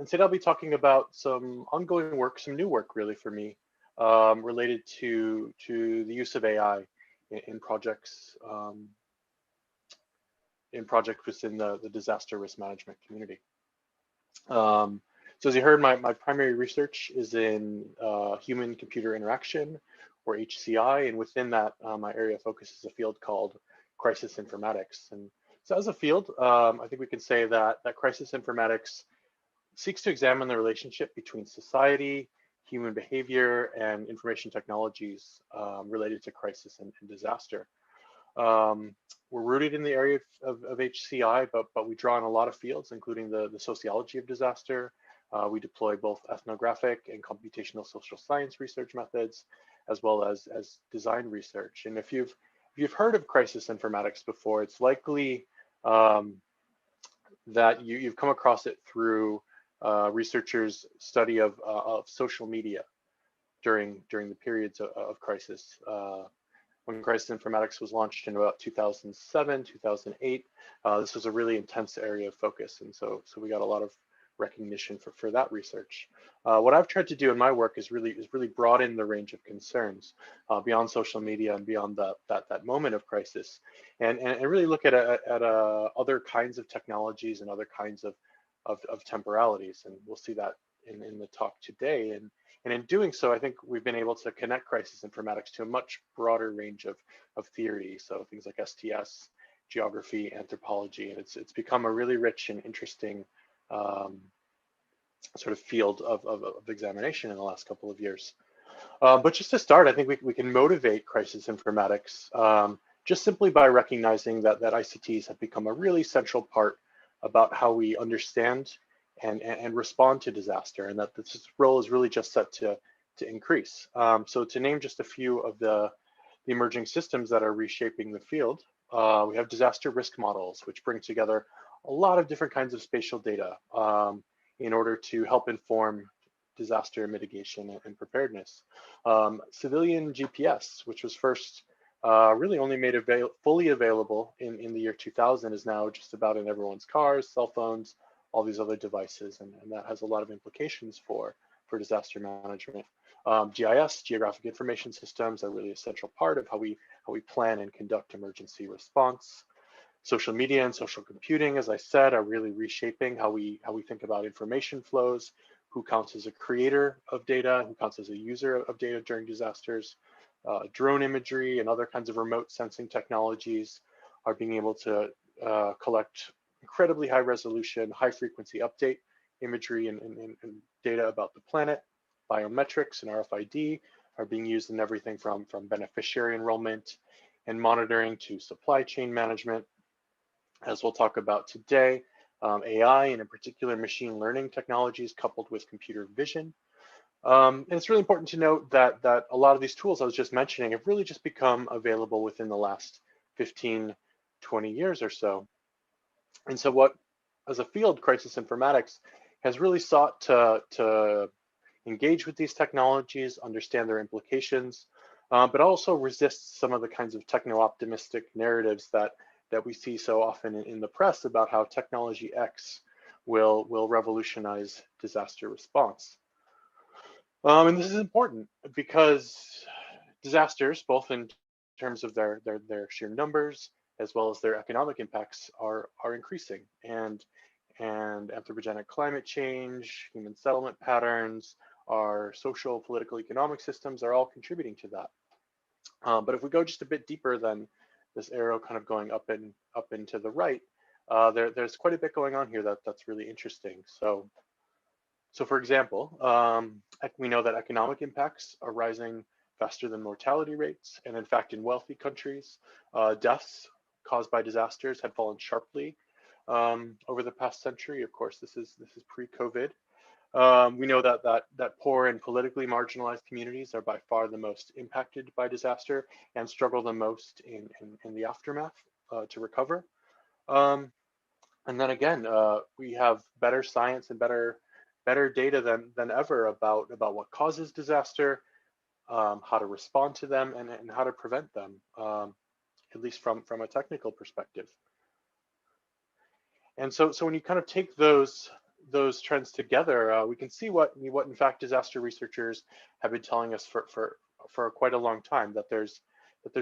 And today I'll be talking about some ongoing work, some new work really for me, related to the use of AI in projects within the disaster risk management community. So as you heard, my primary research is in human-computer interaction, or HCI, and within that, my area of focus is a field called crisis informatics. And so as a field, I think we can say that crisis informatics seeks to examine the relationship between society, human behavior, and information technologies related to crisis and disaster. We're rooted in the area of HCI, but we draw on a lot of fields, including the sociology of disaster. We deploy both ethnographic and computational social science research methods, as well as design research. And if you've heard of crisis informatics before, it's likely that you've come across it through researchers' study of social media during the periods of crisis. When crisis informatics was launched in about 2007, 2008, this was a really intense area of focus, and so we got a lot of recognition for that research. What I've tried to do in my work is really broaden the range of concerns beyond social media and beyond that moment of crisis, and really look at other kinds of technologies and other kinds of temporalities, and we'll see that in the talk today. And in doing so, I think we've been able to connect crisis informatics to a much broader range of theory. So things like STS, geography, anthropology, and it's become a really rich and interesting sort of field of examination in the last couple of years. But just to start, I think we can motivate crisis informatics just simply by recognizing that ICTs have become a really central part about how we understand and respond to disaster, and that this role is really just set to increase. So to name just a few of the emerging systems that are reshaping the field, we have disaster risk models, which bring together a lot of different kinds of spatial data in order to help inform disaster mitigation and preparedness. Civilian GPS, which was first really only made fully available in the year 2000, is now just about in everyone's cars, cell phones, all these other devices, and that has a lot of implications for disaster management. GIS, geographic information systems, are really a central part of how we plan and conduct emergency response. Social media and social computing, as I said, are really reshaping how we think about information flows, who counts as a creator of data, who counts as a user of data during disasters. Drone imagery and other kinds of remote sensing technologies are being able to collect incredibly high resolution, high frequency update imagery and data about the planet. Biometrics and RFID are being used in everything from beneficiary enrollment and monitoring to supply chain management. As we'll talk about today, AI and in particular machine learning technologies coupled with computer vision. And it's really important to note that a lot of these tools I was just mentioning have really just become available within the last 15, 20 years or so. And so what, as a field, crisis informatics has really sought to engage with these technologies, understand their implications, but also resist some of the kinds of techno-optimistic narratives that we see so often in the press about how technology X will revolutionize disaster response. And this is important because disasters, both in terms of their sheer numbers as well as their economic impacts, are increasing, and anthropogenic climate change, human settlement patterns, our social, political, economic systems are all contributing to that. But if we go just a bit deeper than this arrow kind of going up and to the right, there's quite a bit going on here that's really interesting. So for example, we know that economic impacts are rising faster than mortality rates, and in fact, in wealthy countries, deaths caused by disasters have fallen sharply over the past century. Of course, this is pre-COVID. We know that poor and politically marginalized communities are by far the most impacted by disaster and struggle the most in the aftermath to recover. And then again, we have better science and better data than ever about what causes disaster, how to respond to them, and how to prevent them, at least from a technical perspective. And so when you kind of take those those trends together, we can see what in fact disaster researchers have been telling us for quite a long time, that there's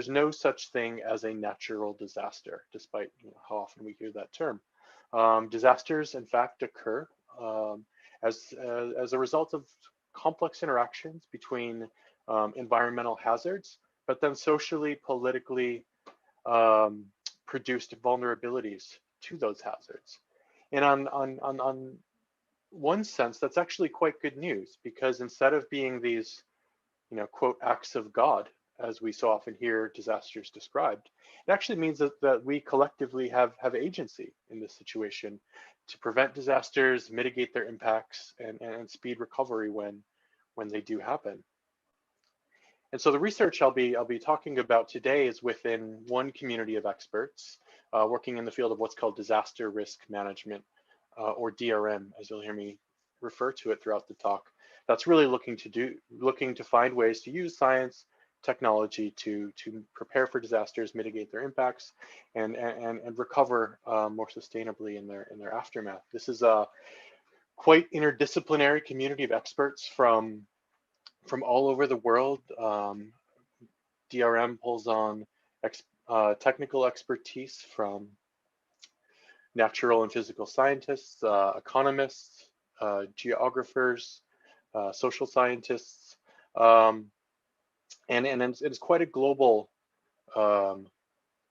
no such thing as a natural disaster, despite how often we hear that term. Disasters, in fact, occur um, as a result of complex interactions between environmental hazards, but then socially, politically um, produced vulnerabilities to those hazards. And on one sense, that's actually quite good news, because instead of being these, quote, acts of God, as we so often hear disasters described, it actually means that we collectively have agency in this situation to prevent disasters, mitigate their impacts, and speed recovery when they do happen. And so the research I'll be talking about today is within one community of experts working in the field of what's called disaster risk management, or DRM, as you'll hear me refer to it throughout the talk. That's really looking to find ways to use science, technology to prepare for disasters, mitigate their impacts, and recover more sustainably in their aftermath. This is a quite interdisciplinary community of experts from all over the world. DRM pulls on technical expertise from natural and physical scientists, economists, geographers, social scientists, um, and it's quite a global um,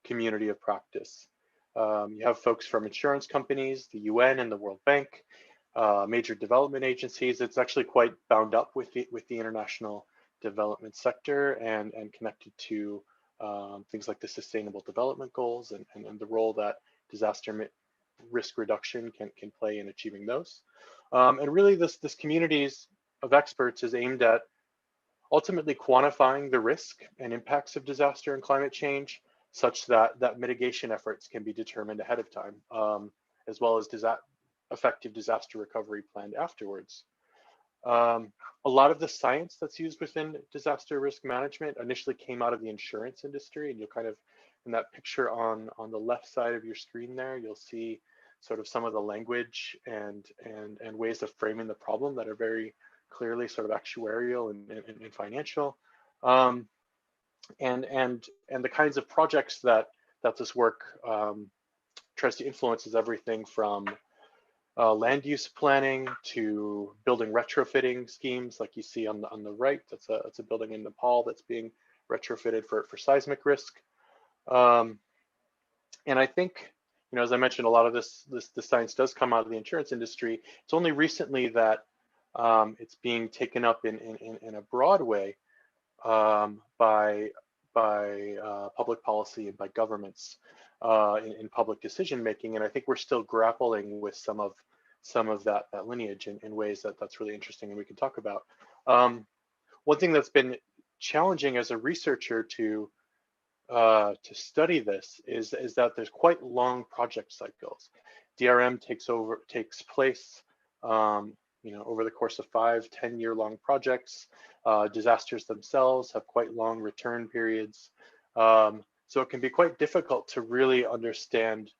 community of practice. You have folks from insurance companies, the UN and the World Bank, major development agencies. It's actually quite bound up with the international development sector and connected to things like the Sustainable Development Goals and the role that disaster risk reduction can play in achieving those. And really, this communities of experts is aimed at ultimately quantifying the risk and impacts of disaster and climate change, such that mitigation efforts can be determined ahead of time, as well as effective disaster recovery planned afterwards. A lot of the science that's used within disaster risk management initially came out of the insurance industry, and you'll kind of, in that picture on the left side of your screen there, you'll see sort of some of the language and ways of framing the problem that are very clearly sort of actuarial and financial, and the kinds of projects that this work tries to influence is everything from land use planning to building retrofitting schemes, like you see on the right. That's a building in Nepal that's being retrofitted for seismic risk. And I think, as I mentioned, a lot of this science does come out of the insurance industry. It's only recently that it's being taken up in a broad way by public policy and by governments in public decision making. And I think we're still grappling with some of that lineage in ways that's really interesting and we can talk about. One thing that's been challenging as a researcher to study this is that there's quite long project cycles. DRM takes place over the course of 5-10 year long projects. Disasters themselves have quite long return periods. So it can be quite difficult to really understand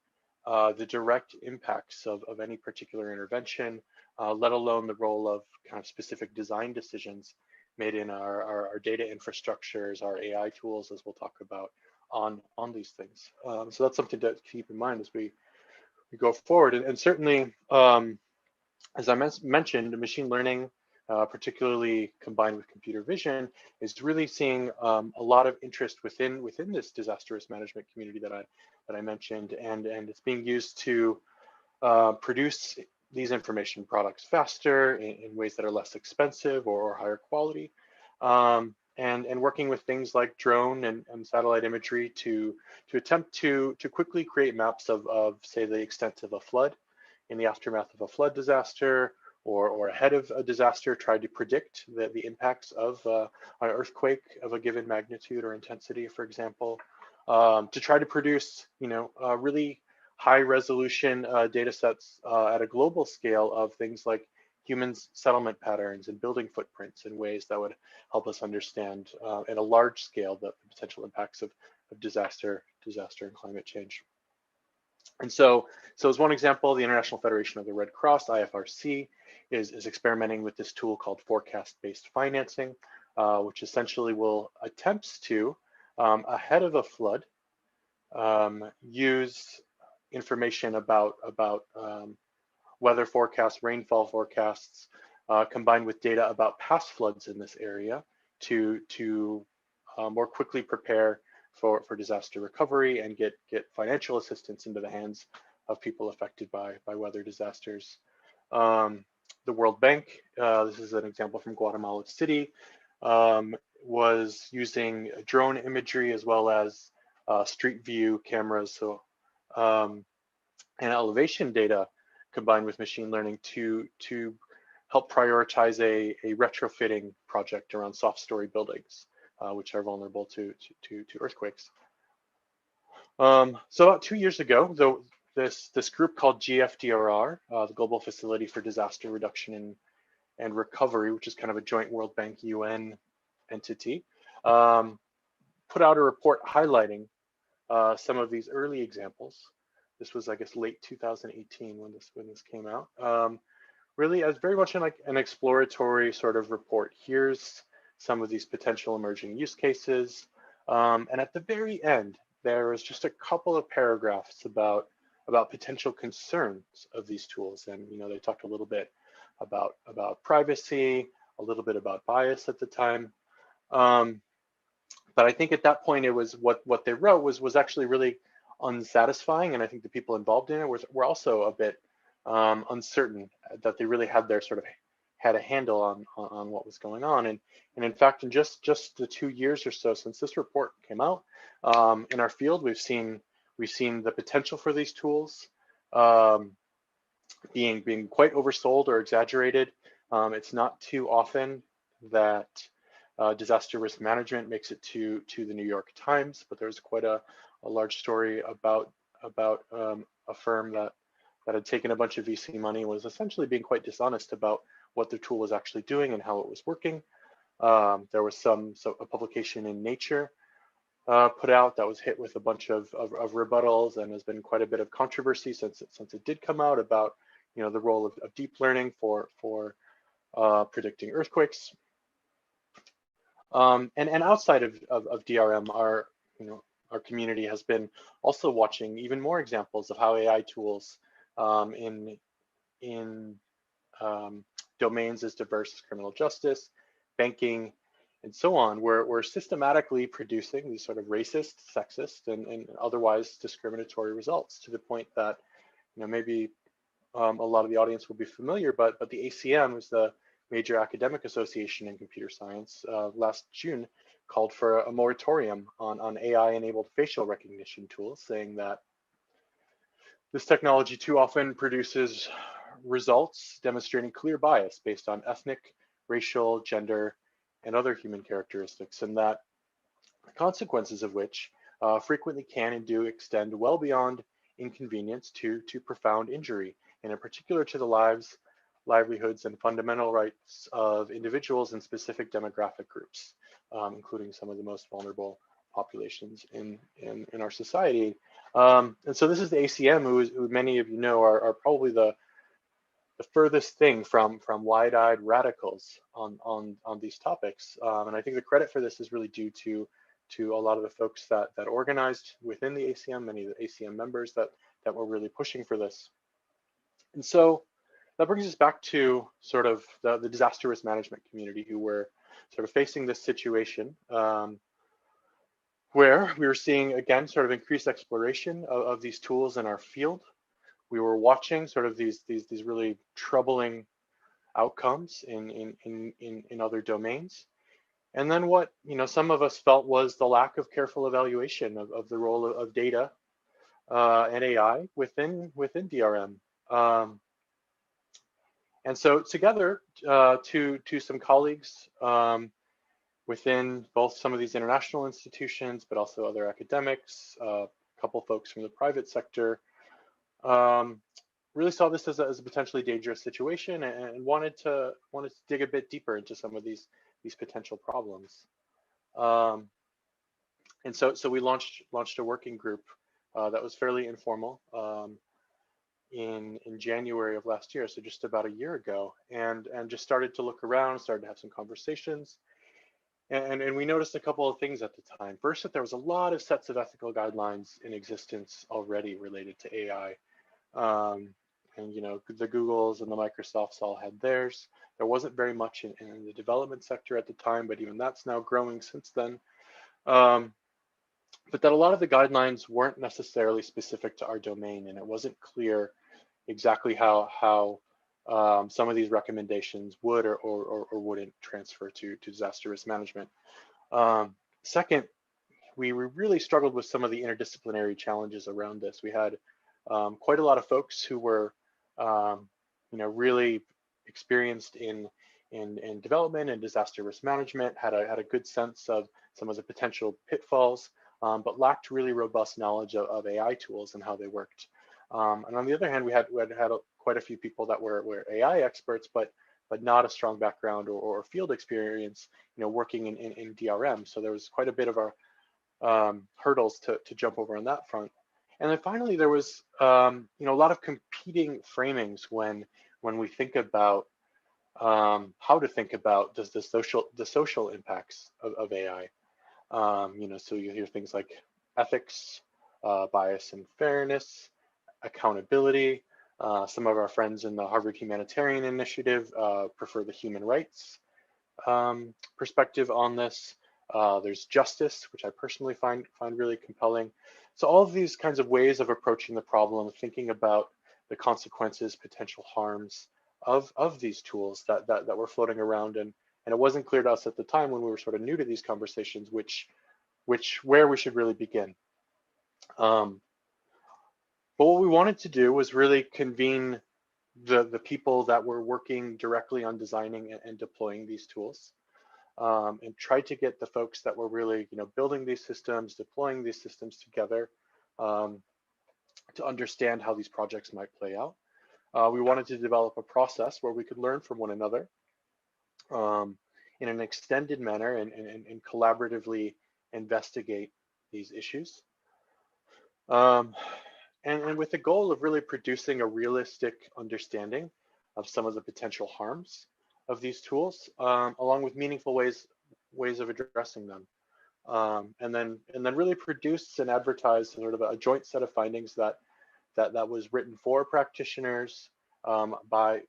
the direct impacts of any particular intervention, let alone the role of kind of specific design decisions made in our data infrastructures, our AI tools, as we'll talk about on these things. So that's something to keep in mind as we go forward. And certainly, as I mentioned, machine learning, particularly combined with computer vision, is really seeing a lot of interest within this disaster risk management community that I mentioned, and it's being used to produce these information products faster in ways that are less expensive or higher quality, and working with things like drone and satellite imagery to attempt to quickly create maps of say the extent of a flood in the aftermath of a flood disaster, or ahead of a disaster, try to predict the impacts of an earthquake of a given magnitude or intensity, for example, to try to produce really high resolution data sets at a global scale of things like human settlement patterns and building footprints in ways that would help us understand at a large scale the potential impacts of disaster and climate change. And so as one example, the International Federation of the Red Cross, IFRC, is experimenting with this tool called forecast-based financing, which essentially will attempts to, ahead of a flood, use information about weather forecasts, rainfall forecasts, combined with data about past floods in this area to more quickly prepare for disaster recovery and get financial assistance into the hands of people affected by weather disasters. The World Bank, this is an example from Guatemala City, was using drone imagery as well as street view cameras, so and elevation data combined with machine learning to help prioritize a retrofitting project around soft story buildings, which are vulnerable to earthquakes. So about 2 years ago, though, this group called GFDRR, the Global Facility for Disaster Reduction and Recovery, which is kind of a joint World Bank UN entity, put out a report highlighting some of these early examples. This was, I guess, late 2018 when this came out. Really, as very much like an exploratory sort of report. Here's some of these potential emerging use cases, and at the very end, there was just a couple of paragraphs about potential concerns of these tools, and they talked a little bit about privacy, a little bit about bias at the time. But I think at that point, it was what they wrote was actually really unsatisfying, and I think the people involved in it were also a bit uncertain that they really had a handle on what was going on. And in fact, in just the 2 years or so since this report came out, in our field, we've seen the potential for these tools being quite oversold or exaggerated. It's not too often that disaster risk management makes it to the New York Times, but there's quite a large story about a firm that had taken a bunch of VC money and was essentially being quite dishonest about what their tool was actually doing and how it was working. There was a publication in Nature put out that was hit with a bunch of rebuttals, and has been quite a bit of controversy since it did come out about the role of deep learning for predicting earthquakes. And outside of DRM, our community has been also watching even more examples of how AI tools in domains as diverse as criminal justice, banking, and so on, we're systematically producing these sort of racist, sexist, and otherwise discriminatory results, to the point that maybe a lot of the audience will be familiar, but the ACM is the major academic association in computer science, last June called for a moratorium on AI-enabled facial recognition tools, saying that this technology too often produces results demonstrating clear bias based on ethnic, racial, gender, and other human characteristics, and that the consequences of which frequently can and do extend well beyond inconvenience to profound injury, and in particular to the lives, livelihoods, and fundamental rights of individuals in specific demographic groups, including some of the most vulnerable populations in our society. And so this is the ACM, who many of you know are probably the furthest thing from wide-eyed radicals on these topics. And I think the credit for this is really due to a lot of the folks that organized within the ACM, many of the ACM members that were really pushing for this. And so that brings us back to sort of the disaster risk management community, who were sort of facing this situation where we were seeing, again, sort of increased exploration of these tools in our field. We were watching sort of these really troubling outcomes in other domains. And then what some of us felt was the lack of careful evaluation of the role of data and AI within DRM. And so together, to some colleagues within both some of these international institutions, but also other academics, a couple folks from the private sector, really saw this as a potentially dangerous situation, and wanted to dig a bit deeper into some of these potential problems. And so we launched a working group that was fairly informal in January of last year, so just about a year ago, and just started to look around, started to have some conversations, and we noticed a couple of things at the time. First, that there was a lot of sets of ethical guidelines in existence already related to AI. And the Googles and the Microsofts all had theirs. There wasn't very much in the development sector at the time, but even that's now growing since then. But that a lot of the guidelines weren't necessarily specific to our domain, and it wasn't clear exactly how some of these recommendations would or wouldn't transfer to disaster risk management. Second, we really struggled with some of the interdisciplinary challenges around this. We had quite a lot of folks who were, really experienced in development and disaster risk management, had a good sense of some of the potential pitfalls, but lacked really robust knowledge of AI tools and how they worked. And on the other hand, we had quite a few people that were AI experts, but not a strong background or field experience, working in DRM. So there was quite a bit of our hurdles to jump over on that front. And then finally, there was a lot of competing framings when we think about how to think about the social impacts of AI. So you hear things like ethics, bias and fairness, accountability. Some of our friends in the Harvard Humanitarian Initiative prefer the human rights perspective on this. There's justice, which I personally find really compelling. So all of these kinds of ways of approaching the problem, thinking about the consequences, potential harms of these tools that were floating around, and it wasn't clear to us at the time when we were sort of new to these conversations, where we should really begin. But what we wanted to do was really convene the people that were working directly on designing and deploying these tools, and try to get the folks that were really, building these systems, deploying these systems together, to understand how these projects might play out. We wanted to develop a process where we could learn from one another in an extended manner and collaboratively investigate these issues. And with the goal of really producing a realistic understanding of some of the potential harms of these tools, along with meaningful ways of addressing them, and then really produce and advertise sort of a joint set of findings that was written for practitioners, by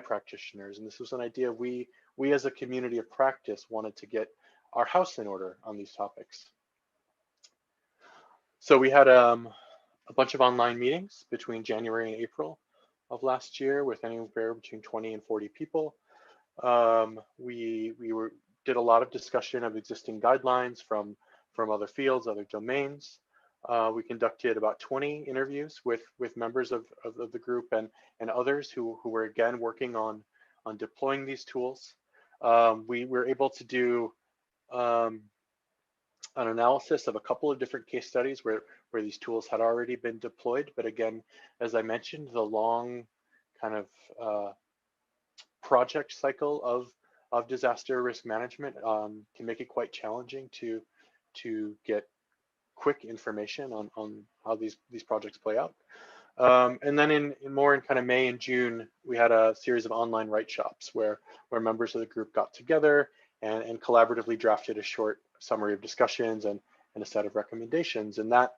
practitioners. And this was an idea we as a community of practice wanted to get our house in order on these topics. So we had a bunch of online meetings between January and April of last year with anywhere between 20 and 40 people. We did a lot of discussion of existing guidelines from other fields, other domains. We conducted about 20 interviews with members of the group and others who were again working on deploying these tools. We were able to do an analysis of a couple of different case studies where these tools had already been deployed. But again, as I mentioned, the long kind of project cycle of disaster risk management can make it quite challenging to get quick information on how these projects play out. And then in kind of May and June, we had a series of online write shops where members of the group got together and collaboratively drafted a short summary of discussions and a set of recommendations. And that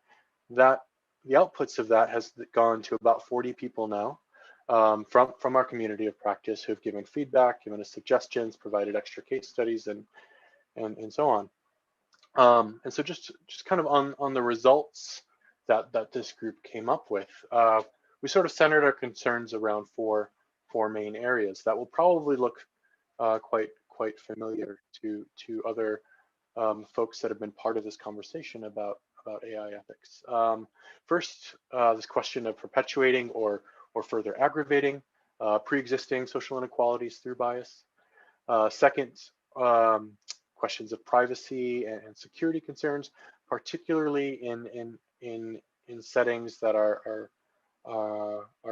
the outputs of that has gone to about 40 people now, from our community of practice, who have given feedback, given us suggestions, provided extra case studies, and so on. And so just kind of on the results that this group came up with, we sort of centered our concerns around four main areas that will probably look quite familiar to other folks that have been part of this conversation about AI ethics. First, this question of perpetuating or further aggravating pre-existing social inequalities through bias. Second, questions of privacy and security concerns, particularly in settings that are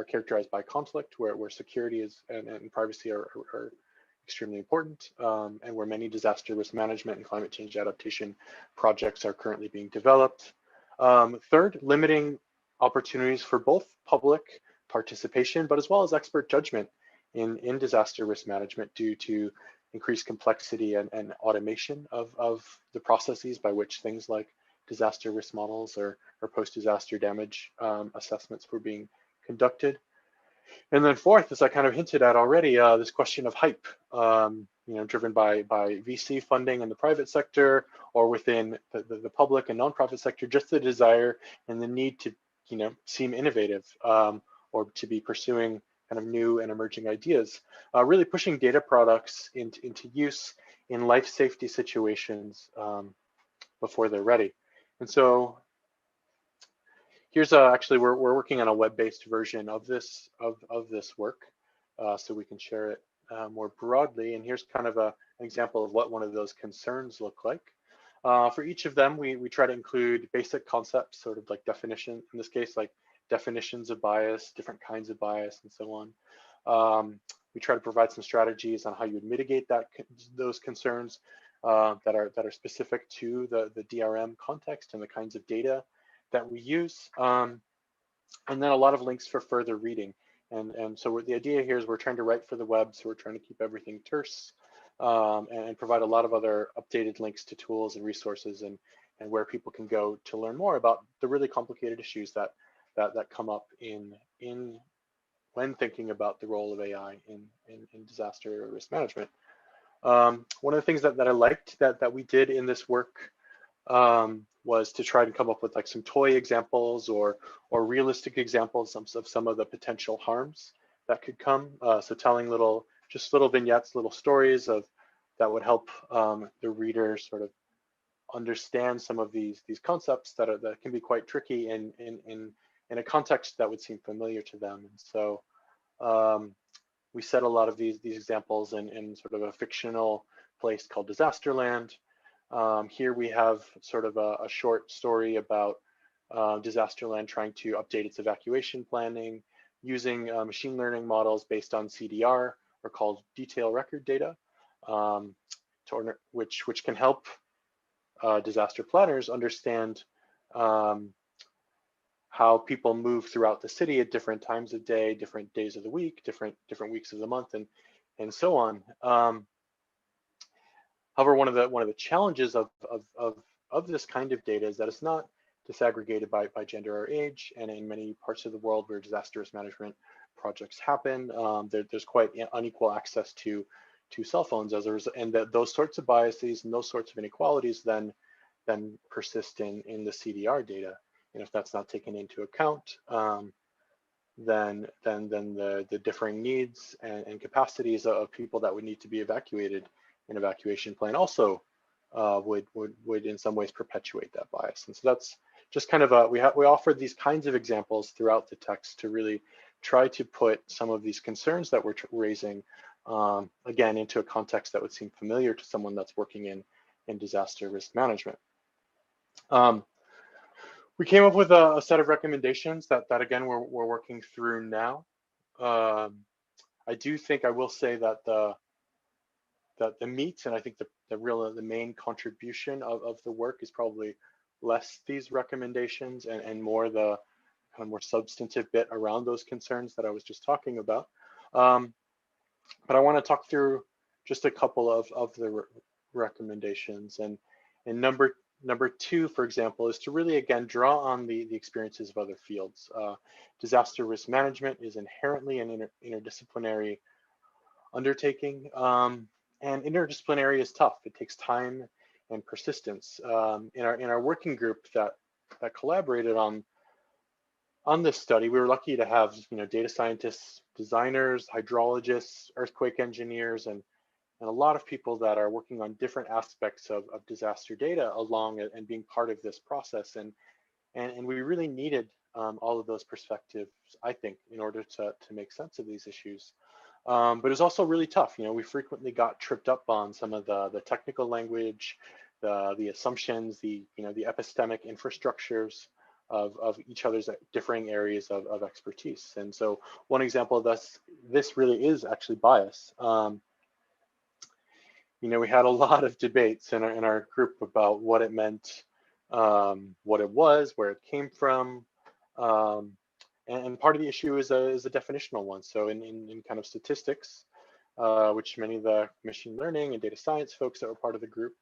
characterized by conflict, where security and privacy are extremely important, and where many disaster risk management and climate change adaptation projects are currently being developed. Third, limiting opportunities for both public participation, but as well as expert judgment in disaster risk management due to increased complexity and automation of the processes by which things like disaster risk models or post-disaster damage assessments were being conducted. And then fourth, as I kind of hinted at already, this question of hype, driven by VC funding in the private sector or within the public and nonprofit sector, just the desire and the need to, seem innovative or to be pursuing kind of new and emerging ideas, really pushing data products into use in life safety situations before they're ready. And so here's actually we're working on a web-based version of this work, so we can share it more broadly. And here's kind of an example of what one of those concerns look like. For each of them, we try to include basic concepts, sort of like definition, in this case, like definitions of bias, different kinds of bias, and so on. We try to provide some strategies on how you would mitigate those concerns that are specific to the DRM context and the kinds of data that we use, and then a lot of links for further reading. And so the idea here is we're trying to write for the web, so we're trying to keep everything terse and provide a lot of other updated links to tools and resources and where people can go to learn more about the really complicated issues that come up when thinking about the role of AI in disaster risk management. One of the things that I liked that we did in this work was to try to come up with like some toy examples or realistic examples of some of the potential harms that could come. So telling little vignettes, little stories that would help the reader sort of understand some of these concepts that can be quite tricky in a context that would seem familiar to them. And so we set a lot of these examples in sort of a fictional place called Disasterland. Here we have sort of a short story about Disasterland trying to update its evacuation planning using machine learning models based on CDR, or called detail record data, which can help disaster planners understand how people move throughout the city at different times of day, different days of the week, different weeks of the month, and so on. However, one of the challenges of this kind of data is that it's not disaggregated by gender or age, and in many parts of the world where disaster risk management projects happen, there's quite unequal access to cell phones as a result, and those sorts of biases and those sorts of inequalities then persist in the CDR data. And if that's not taken into account, then the differing needs and capacities of people that would need to be evacuated in evacuation plan also would in some ways perpetuate that bias. And so that's just kind of we offered these kinds of examples throughout the text to really try to put some of these concerns that we're raising again into a context that would seem familiar to someone that's working in disaster risk management. We came up with a set of recommendations that again we're working through now. I do think I will say that the meat, and I think the main contribution of the work is probably less these recommendations and more the kind of more substantive bit around those concerns that I was just talking about. But I want to talk through just a couple of the recommendations. And number two, for example, is to really again draw on the experiences of other fields. Disaster risk management is inherently an interdisciplinary undertaking. And interdisciplinary is tough. It takes time and persistence. In our working group that collaborated on this study, we were lucky to have data scientists, designers, hydrologists, earthquake engineers, and a lot of people that are working on different aspects of disaster data along and being part of this process. And we really needed all of those perspectives, I think, in order to make sense of these issues. But it's also really tough. We frequently got tripped up on some of the technical language, the assumptions, the epistemic infrastructures of each other's differing areas of expertise. And so one example of this really is actually bias. We had a lot of debates in our group about what it meant what it was, where it came from. Um, and part of the issue is a definitional one. So in kind of statistics, which many of the machine learning and data science folks that were part of the group,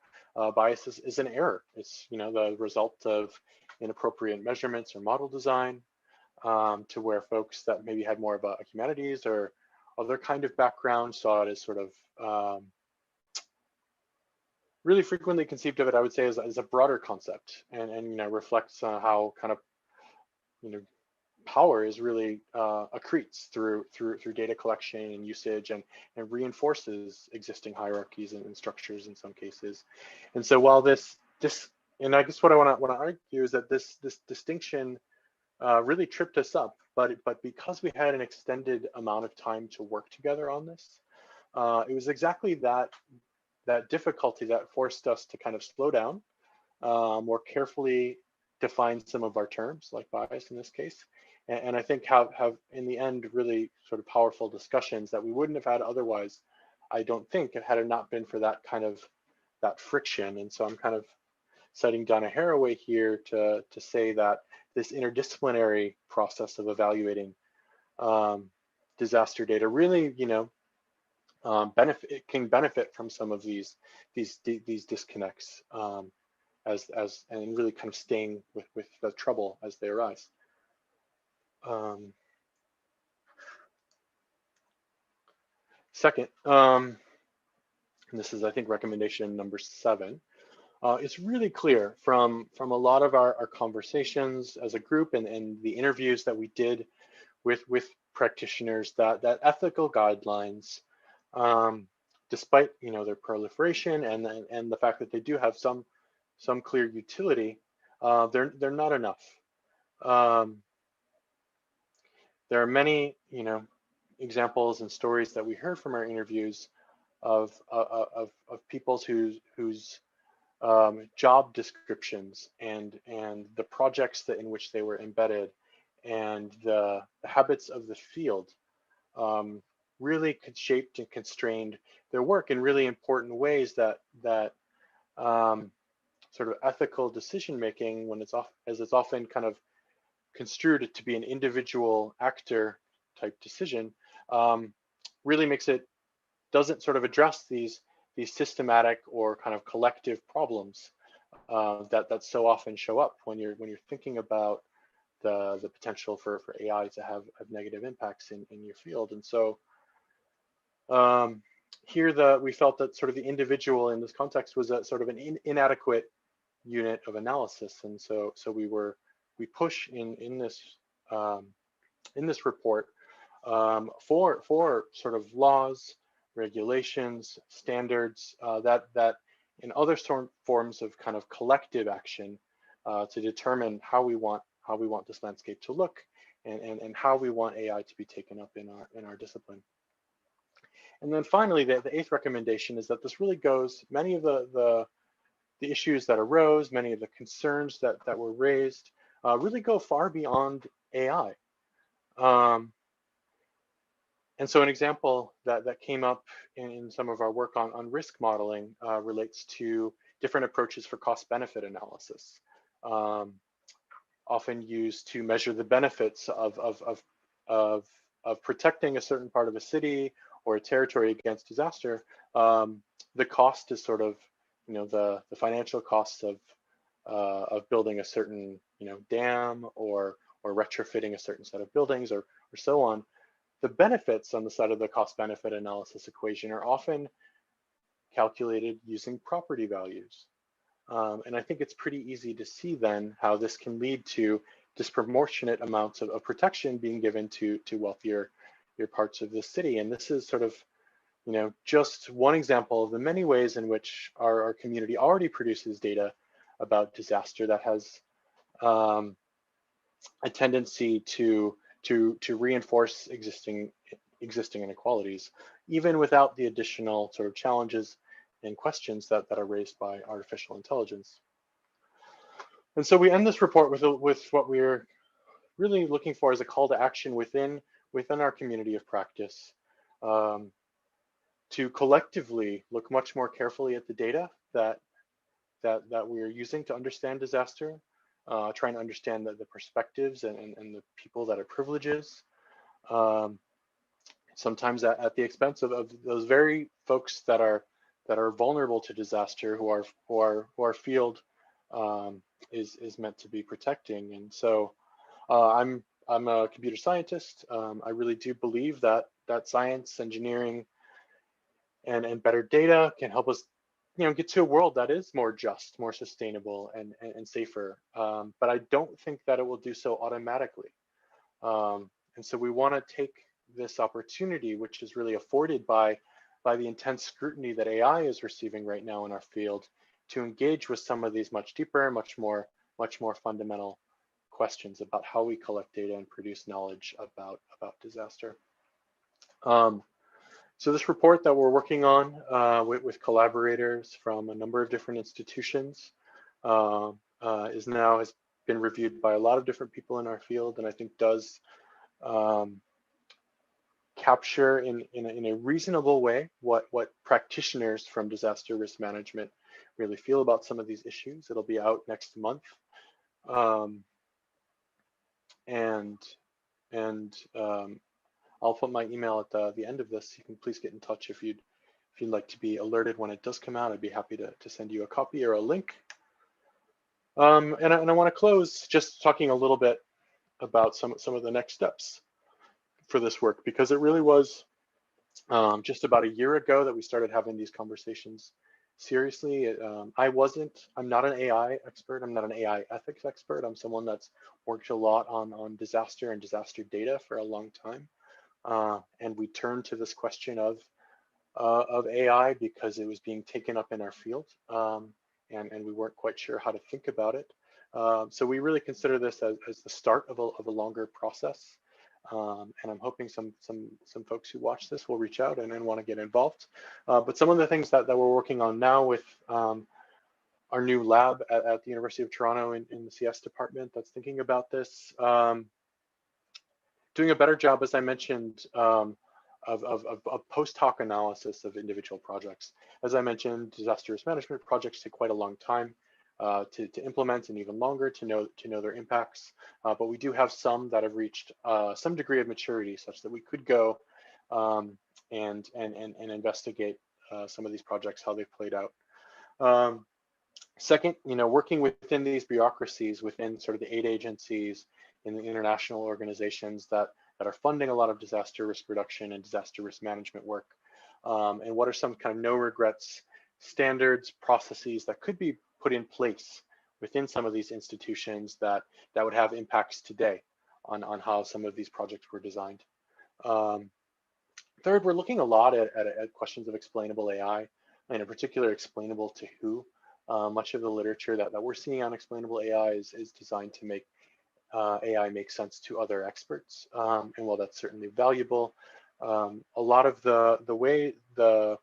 bias is an error. It's the result of inappropriate measurements or model design, to where folks that maybe had more of a humanities or other kind of background saw it as sort of really frequently conceived of it, I would say, as a broader concept, and reflects how kind of power is really accretes through data collection and usage, and reinforces existing hierarchies and structures in some cases. And so while this and I guess what I want to argue is that this distinction really tripped us up, but because we had an extended amount of time to work together on this, it was exactly that difficulty that forced us to kind of slow down, more carefully define some of our terms, like bias in this case, and I think have in the end really sort of powerful discussions that we wouldn't have had otherwise, I don't think, had it not been for that kind of friction. And so I'm kind of citing Donna Haraway here to say that this interdisciplinary process of evaluating disaster data really, can benefit from some of these disconnects, as and really kind of staying with the trouble as they arise. Second, and this is, I think, recommendation number 7. It's really clear from a lot of our conversations as a group and the interviews that we did with practitioners that ethical guidelines, despite their proliferation and the fact that they do have some clear utility, they're not enough. There are many examples and stories that we heard from our interviews of people whose job descriptions and the projects in which they were embedded and the habits of the field really shaped and constrained their work in really important ways that sort of ethical decision making, when as it's often kind of construed to be an individual actor type decision, really doesn't sort of address these systematic or kind of collective problems that so often show up when you're thinking about the potential for AI to have negative impacts in your field. And so here we felt that sort of the individual in this context was a sort of an inadequate unit of analysis. And so we push in this report for sort of laws, regulations, standards that in other forms of kind of collective action to determine how we want this landscape to look, and how we want AI to be taken up in our discipline. And then finally, the 8th recommendation is that this really goes, many of the issues that arose, many of the concerns that were raised really go far beyond AI. And so an example that came up in some of our work on risk modeling relates to different approaches for cost-benefit analysis, often used to measure the benefits of protecting a certain part of a city or a territory against disaster. The cost is sort of the financial costs of building a certain dam or retrofitting a certain set of buildings or so on. The benefits on the side of the cost-benefit analysis equation are often calculated using property values. And I think it's pretty easy to see then how this can lead to disproportionate amounts of protection being given to wealthier parts of the city. And this is sort of just one example of the many ways in which our community already produces data about disaster that has a tendency to reinforce existing inequalities, even without the additional sort of challenges and questions that are raised by artificial intelligence. And so we end this report with what we're really looking for as a call to action within our community of practice, to collectively look much more carefully at the data that that we are using to understand disaster, trying to understand the perspectives and the people that it privileges, um, sometimes at the expense of those very folks that are vulnerable to disaster, who our field is meant to be protecting. And so I'm a computer scientist. I really do believe that science, engineering, and better data can help us, get to a world that is more just, more sustainable, and safer. But I don't think that it will do so automatically. And so we want to take this opportunity, which is really afforded by the intense scrutiny that AI is receiving right now in our field, to engage with some of these much deeper, much more fundamental questions about how we collect data and produce knowledge about disaster. So this report that we're working on with collaborators from a number of different institutions has been reviewed by a lot of different people in our field, and I think does capture in a reasonable way what practitioners from disaster risk management really feel about some of these issues. It'll be out next month, and I'll put my email at the end of this. You can please get in touch if you'd like to be alerted when it does come out. I'd be happy to send you a copy or a link. And I want to close just talking a little bit about some of the next steps for this work, because it really was just about a year ago that we started having these conversations seriously. I'm not an AI expert. I'm not an AI ethics expert. I'm someone that's worked a lot on disaster and disaster data for a long time. And we turned to this question of AI because it was being taken up in our field, and we weren't quite sure how to think about it. So we really consider this as the start of a longer process. And I'm hoping some folks who watch this will reach out and want to get involved. But some of the things that we're working on now with our new lab at the University of Toronto in the CS department that's thinking about this, doing a better job, as I mentioned, of post hoc analysis of individual projects. As I mentioned, disaster risk management projects take quite a long time to implement, and even longer to know their impacts. But we do have some that have reached some degree of maturity, such that we could go and investigate some of these projects, how they've played out. Second, working within these bureaucracies, within sort of the aid agencies and the international organizations that are funding a lot of disaster risk reduction and disaster risk management work, and what are some kind of no regrets standards, processes that could be put in place within some of these institutions that would have impacts today on how some of these projects were designed. Third, we're looking a lot at questions of explainable AI, and in particular, explainable to who. Much of the literature that we're seeing on explainable AI is designed to make AI make sense to other experts. And while that's certainly valuable, a lot of the way the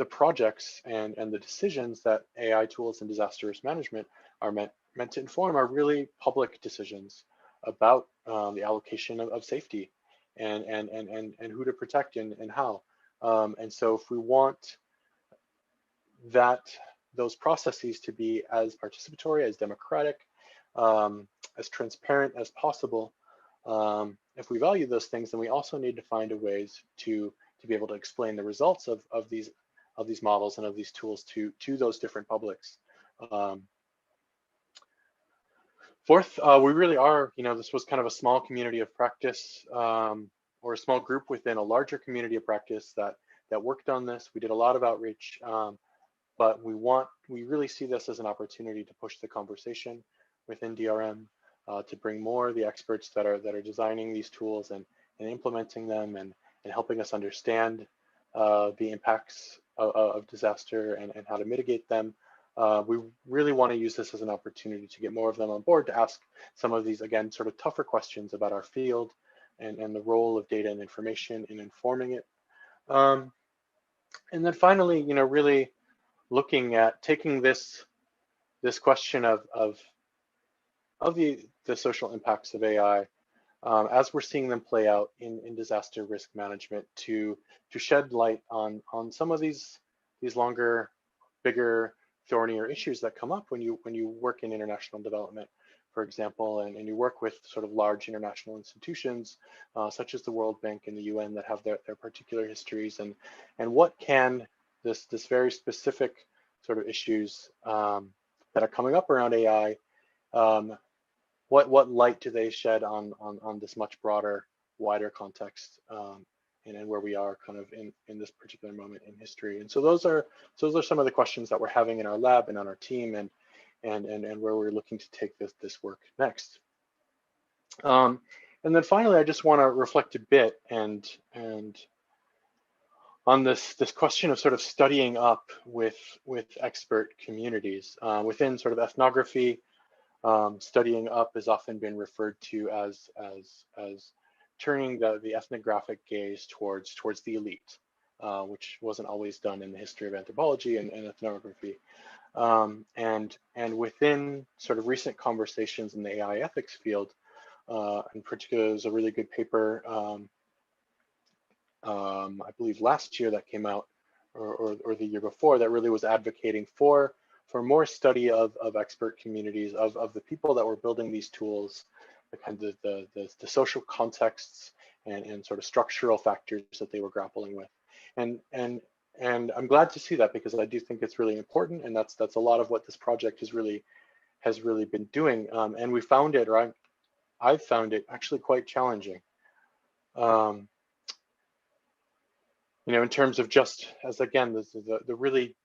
projects and the decisions that AI tools and disaster risk management are meant to inform are really public decisions about the allocation of safety and who to protect and how. And so if we want those processes to be as participatory, as democratic, as transparent as possible, if we value those things, then we also need to find ways to be able to explain the results of these models and of these tools to those different publics. Fourth, we really are, this was kind of a small community of practice, or a small group within a larger community of practice that worked on this. We did a lot of outreach, but we really see this as an opportunity to push the conversation within DRM, to bring more of the experts that are designing these tools and implementing them and helping us understand the impacts of disaster and how to mitigate them. We really want to use this as an opportunity to get more of them on board, to ask some of these, again, sort of tougher questions about our field and the role of data and information in informing it. And then finally, really looking at taking this question of the social impacts of AI, as we're seeing them play out in disaster risk management, to shed light on some of these longer, bigger thornier issues that come up when you work in international development, for example, and you work with sort of large international institutions such as the World Bank and the UN that have their particular histories, and what can this very specific sort of issues that are coming up around AI, what light do they shed on this much broader, wider context, and where we are kind of in this particular moment in history. And so those are some of the questions that we're having in our lab and on our team, and where we're looking to take this work next. And then finally, I just want to reflect a bit and on this question of sort of studying up with expert communities within sort of ethnography. Studying up has often been referred to as turning the ethnographic gaze towards the elite, which wasn't always done in the history of anthropology and ethnography. And within sort of recent conversations in the AI ethics field, in particular, there's a really good paper, I believe last year that came out, or the year before, that really was advocating for more study of expert communities, of the people that were building these tools, the kind of the social contexts and sort of structural factors that they were grappling with. And I'm glad to see that, because I do think it's really important, and that's a lot of what this project has really been doing. And we found it, or I've found it actually quite challenging. In terms of just as, again, the really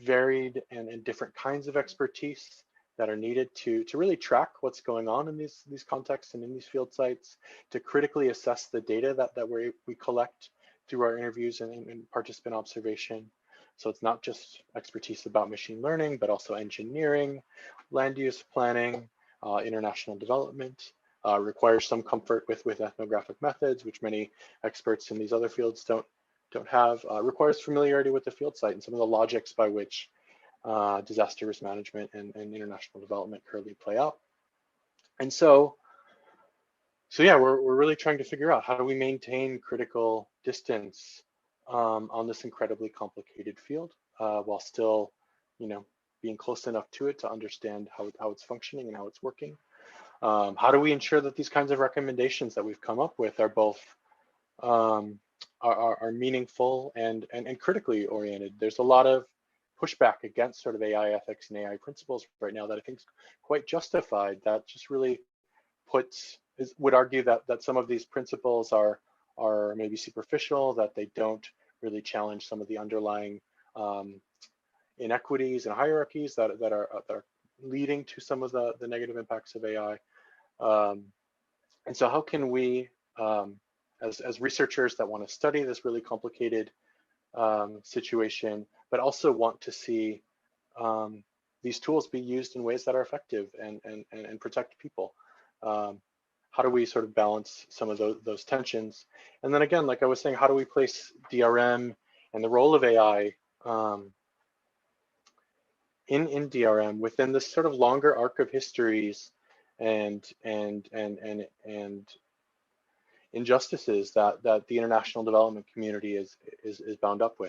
varied and different kinds of expertise that are needed to really track what's going on in these contexts and in these field sites, to critically assess the data that we collect through our interviews and participant observation. So it's not just expertise about machine learning, but also engineering, land use planning, international development. Requires some comfort with ethnographic methods, which many experts in these other fields don't have. Requires familiarity with the field site and some of the logics by which disaster risk management and international development currently play out. And so yeah, we're really trying to figure out, how do we maintain critical distance on this incredibly complicated field, while still, being close enough to it to understand how it's functioning and how it's working. How do we ensure that these kinds of recommendations that we've come up with are both are meaningful and critically oriented? There's a lot of pushback against sort of AI ethics and AI principles right now that I think is quite justified, that just really would argue that some of these principles are maybe superficial, that they don't really challenge some of the underlying inequities and hierarchies that are leading to some of the negative impacts of AI. And so how can we, as researchers that want to study this really complicated situation, but also want to see these tools be used in ways that are effective and protect people, how do we sort of balance some of those tensions? And then again, like I was saying, how do we place DRM and the role of AI in DRM within this sort of longer arc of histories and injustices that the international development community is bound up with?